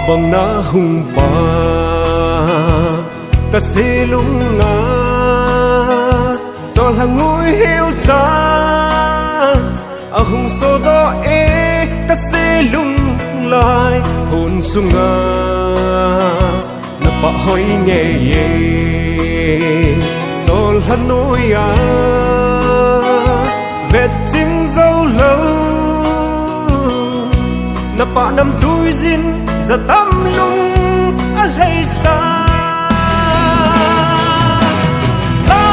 bằng na hung pa kasi lunga cho là ngôi hiu cha hung so do e kasi lung lai hồn sunga na pa hoi nghe ye cho là nuôi vẹt chim dâu lâu na pa nam tui zin za tam lung a lei sa ta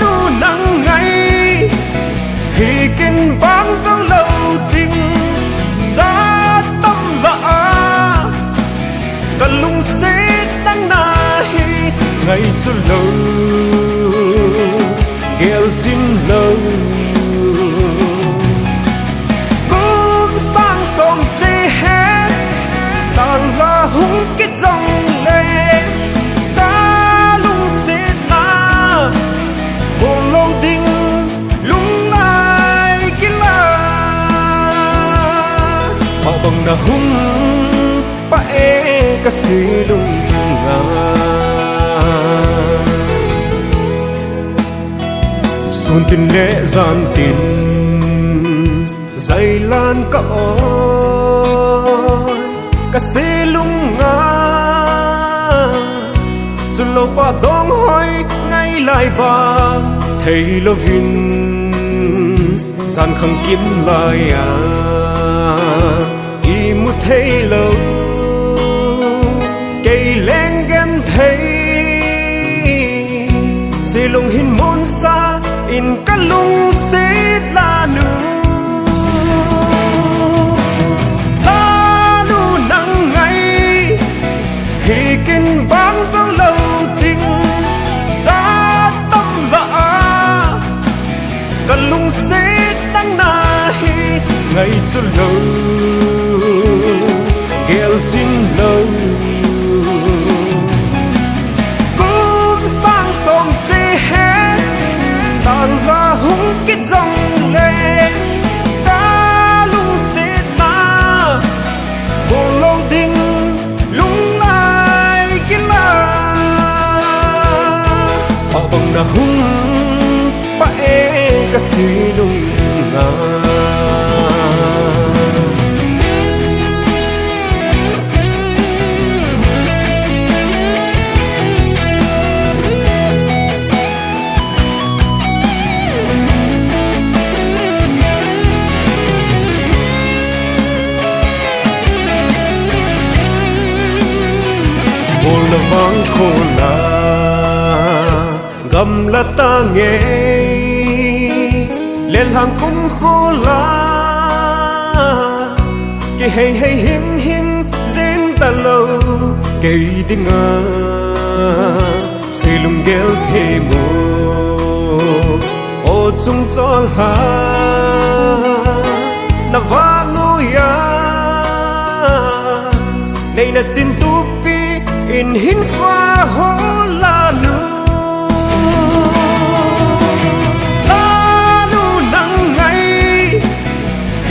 nu nang ngày hi kin bang dâu lâu tình za tâm la ka lung se tang na hi ngày cho lâu gel chin lâu song chê hết sang ra hung kết dòng lệ ta lung xịt na buồn lâu đinh lung lại kia là họ bằng na hung pa e ka si lung xuân tin lệ gian tin dày lan cả oi kasi lunga cho lâu pa dong hoi ngay lại ba thấy lo vin gian khăng kiếm lại y mu thấy lâu cây len gan thấy se lung hin môn xa in cả lung xít la nu hi kin bang dâu lâu tình giá tâm lạ cả lung xế tăng na hi ngày cho lâu ghel chín lâu cũng sang sông chê hết sang ra hung kết dòng lên ta lung xế na bộ lâu tình bằng na hung pa e kasi lunga buồn là vắng khô na gầm là ta nghe lên hàng cũng khô la kỳ hay hay him him xin ta lâu cây đi ngà xây lung ghel thế mô ô chung cho ha na va ngôi này là xin tu pi in hin pha hô la nu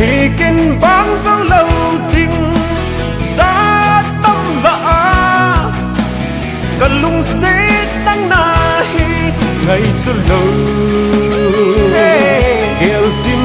hi kin bang dâu lâu tình giá tâm lạ cả lung xế tăng na hi ngày cho lâu ghel chín